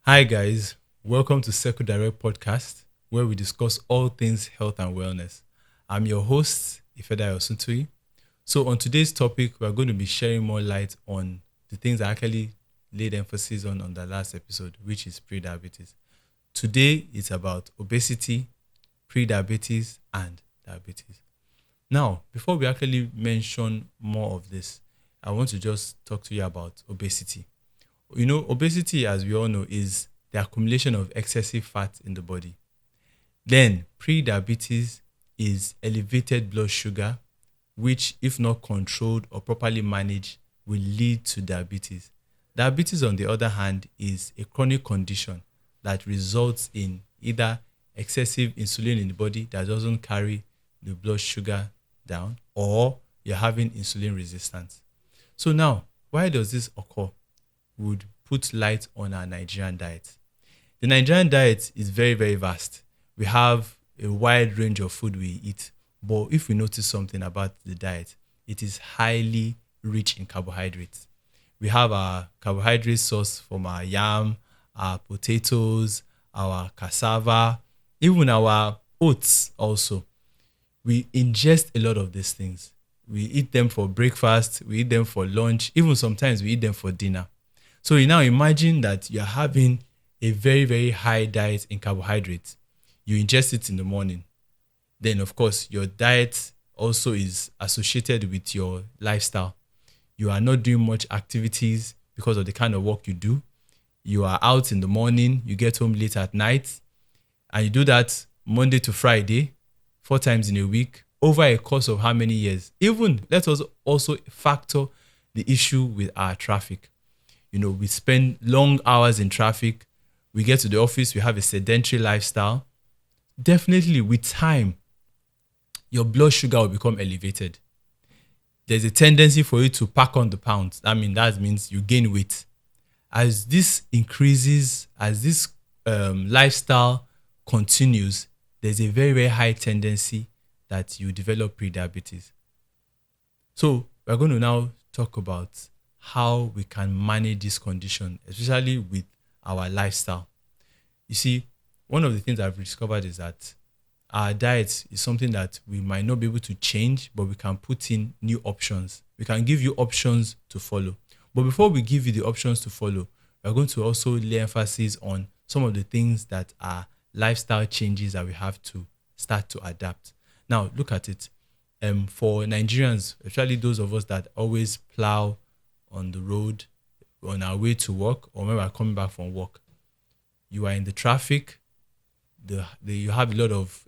Hi guys, welcome to Circle Direct Podcast, where we discuss all things health and wellness. I'm your host, Ifedayo Osuntui. So on today's topic, we're going to be sharing more light on the things I actually laid emphasis on the last episode, which is prediabetes. Today, it's about obesity, prediabetes, and diabetes. Now, before we actually mention more of this, I want to just talk to you about obesity. Obesity, as we all know, is the accumulation of excessive fat in the body. Then, pre-diabetes is elevated blood sugar, which, if not controlled or properly managed, will lead to diabetes. Diabetes, on the other hand, is a chronic condition that results in either excessive insulin in the body that doesn't carry the blood sugar down, or you're having insulin resistance. So now, why does this occur? Would put light on our Nigerian diet. The Nigerian diet is very, very vast. We have a wide range of food we eat. But if we notice something about the diet, it is highly rich in carbohydrates. We have our carbohydrate source from our yam, our potatoes, our cassava, even our oats also. We ingest a lot of these things. We eat them for breakfast, we eat them for lunch, even sometimes we eat them for dinner. So you now imagine that you're having a very, very high diet in carbohydrates. You ingest it in the morning. Then, of course, your diet also is associated with your lifestyle. You are not doing much activities because of the kind of work you do. You are out in the morning, you get home late at night, and you do that Monday to Friday, 4 times in a week, over a course of how many years? Even let us also factor the issue with our traffic. We spend long hours in traffic. We get to the office, we have a sedentary lifestyle. Definitely, with time, your blood sugar will become elevated. There's a tendency for you to pack on the pounds. That means you gain weight. As this increases, as this lifestyle continues, there's a very, very high tendency that you develop prediabetes. So we're going to now talk about how we can manage this condition, especially with our lifestyle. You see, one of the things I've discovered is that our diet is something that we might not be able to change, but we can put in new options. We can give you options to follow. But before we give you the options to follow, we're going to also lay emphasis on some of the things that are lifestyle changes that we have to start to adapt. Now, look at it. For Nigerians, especially those of us that always plow on the road on our way to work, or when we're coming back from work, you are in the traffic. You have a lot of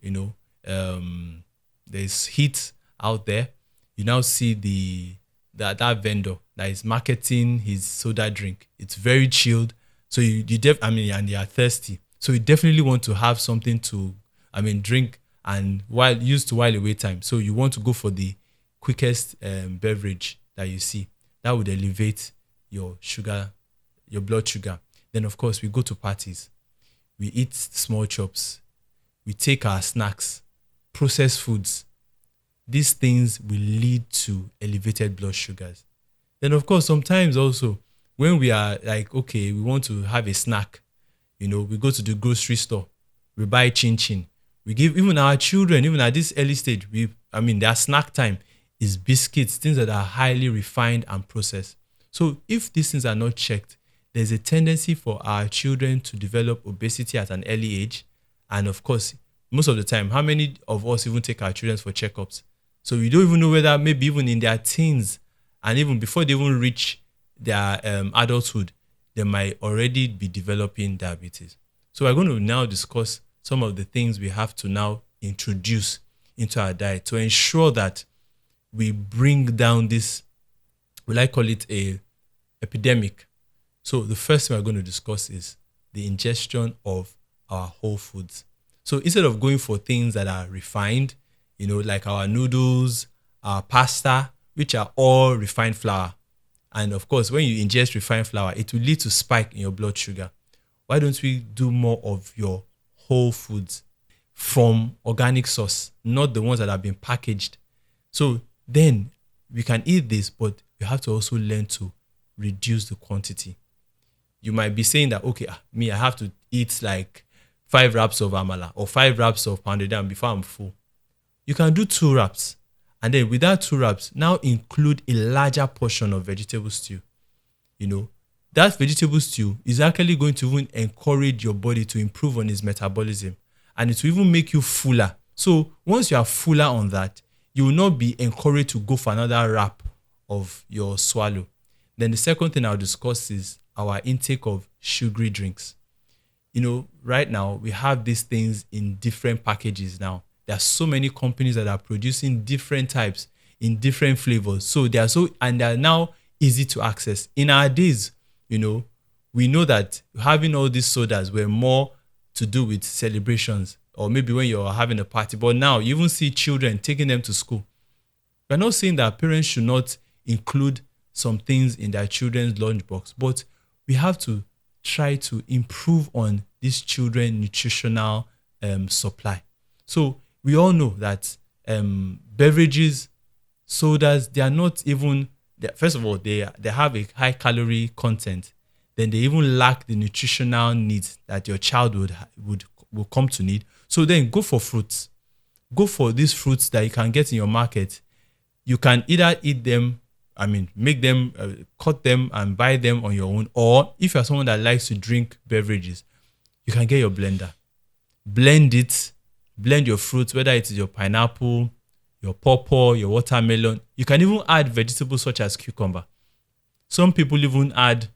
there's heat out there. You now see that vendor that is marketing his soda drink. It's very chilled, so and you are thirsty, so you definitely want to have something to drink and while away time. So you want to go for the quickest beverage that you see. That would elevate your blood sugar. Then, of course, we go to parties. We eat small chops. We take our snacks, processed foods. These things will lead to elevated blood sugars. Then, of course, sometimes also, when we are like, okay, we want to have a snack, we go to the grocery store, we buy chin-chin. We give even our children, even at this early stage, their snack time is biscuits, things that are highly refined and processed. So if these things are not checked, there's a tendency for our children to develop obesity at an early age. And of course, most of the time, how many of us even take our children for checkups? So we don't even know whether maybe even in their teens and even before they even reach their adulthood, they might already be developing diabetes. So we're going to now discuss some of the things we have to now introduce into our diet to ensure that we bring down this, will I call it a epidemic. So the first thing we're going to discuss is the ingestion of our whole foods. So instead of going for things that are refined, like our noodles, our pasta, which are all refined flour. And of course, when you ingest refined flour, it will lead to spike in your blood sugar. Why don't we do more of your whole foods from organic source, not the ones that have been packaged? So then we can eat this, but we have to also learn to reduce the quantity. you might be saying that, okay, me, I have to eat like 5 wraps of amala or 5 wraps of pounded yam before I'm full. You can do 2 wraps. And then with that 2 wraps, now include a larger portion of vegetable stew. That vegetable stew is actually going to even encourage your body to improve on its metabolism. And it will even make you fuller. So once you are fuller on that, you will not be encouraged to go for another wrap of your swallow. Then the second thing I'll discuss is our intake of sugary drinks. Right now we have these things in different packages now. There are so many companies that are producing different types in different flavors. So they are now easy to access. In our days, we know that having all these sodas were more to do with celebrations or maybe when you're having a party. But now you even see children taking them to school. We're not saying that parents should not include some things in their children's lunchbox, but we have to try to improve on this children nutritional supply. So we all know that beverages, sodas, they are not even, first of all, they have a high calorie content. Then they even lack the nutritional needs that your child will come to need. So then go for fruits. Go for these fruits that you can get in your market. You can either eat them, make them, cut them and buy them on your own. Or if you're someone that likes to drink beverages, you can get your blender. Blend it. Blend your fruits, whether it is your pineapple, your pawpaw, your watermelon. You can even add vegetables such as cucumber. Some people even add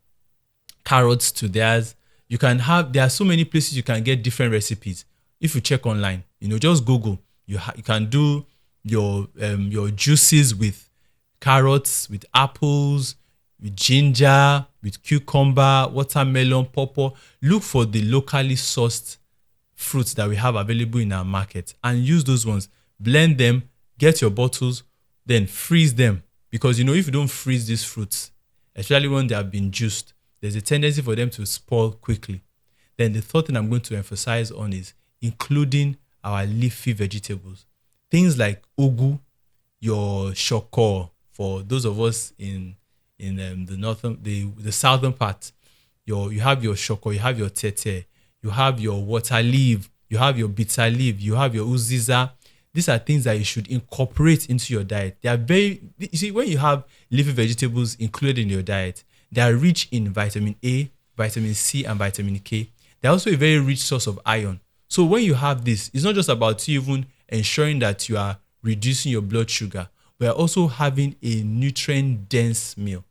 carrots to theirs. There are so many places you can get different recipes. If you check online, just Google. You can do your juices with carrots, with apples, with ginger, with cucumber, watermelon, pawpaw. Look for the locally sourced fruits that we have available in our market and use those ones. Blend them, get your bottles, then freeze them. Because if you don't freeze these fruits, especially when they have been juiced, there's a tendency for them to spoil quickly. Then the third thing I'm going to emphasize on is including our leafy vegetables. Things like ugu, your shoko, for those of us in the southern part, you have your shoko, you have your tete, you have your water leaf, you have your bitter leaf, you have your uziza. These are things that you should incorporate into your diet. When you have leafy vegetables included in your diet, they are rich in vitamin A, vitamin C, and vitamin K. They're also a very rich source of iron. So when you have this, it's not just about you even ensuring that you are reducing your blood sugar, but you're also having a nutrient-dense meal.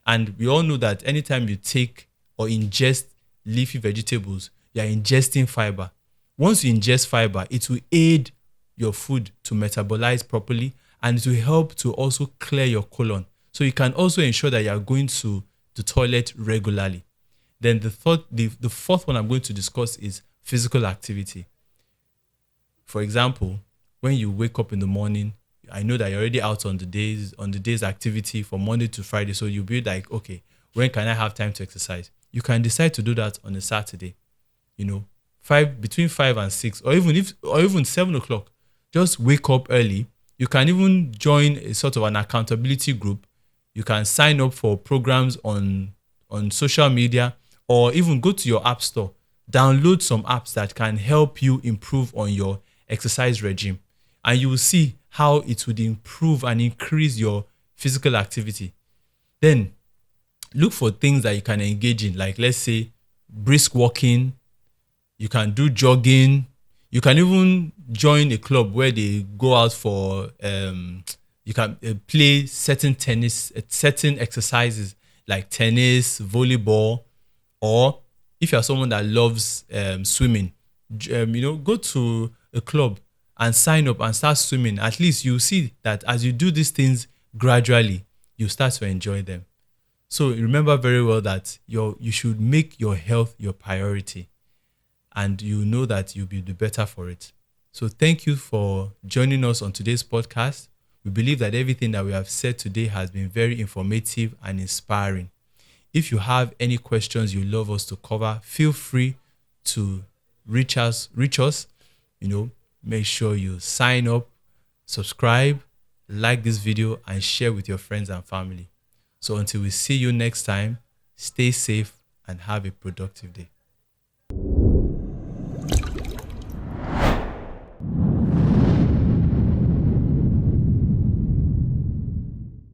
And we all know that anytime you take or ingest leafy vegetables, you're ingesting fiber. Once you ingest fiber, it will aid your food to metabolize properly, and it will help to also clear your colon. So you can also ensure that you are going to the toilet regularly. Then the fourth one I'm going to discuss is physical activity. For example, when you wake up in the morning, I know that you're already out on the day's activity from Monday to Friday. So you'll be like, okay, when can I have time to exercise? You can decide to do that on a Saturday. Between 5 and 6, or even 7 o'clock. Just wake up early. You can even join a sort of an accountability group. You can sign up for programs on social media, or even go to your app store. Download some apps that can help you improve on your exercise regime. And you will see how it would improve and increase your physical activity. Then look for things that you can engage in, like let's say brisk walking. You can do jogging. You can even join a club where they go out for you can play certain exercises like tennis, volleyball, or if you're someone that loves swimming, go to a club and sign up and start swimming. At least you see that as you do these things gradually, you start to enjoy them. So remember very well that you should make your health your priority, and you know that you'll be the better for it. So thank you for joining us on today's podcast. We believe that everything that we have said today has been very informative and inspiring. If you have any questions you'd love us to cover, feel free to reach us. Make sure you sign up, subscribe, like this video, and share with your friends and family. So until we see you next time, stay safe and have a productive day.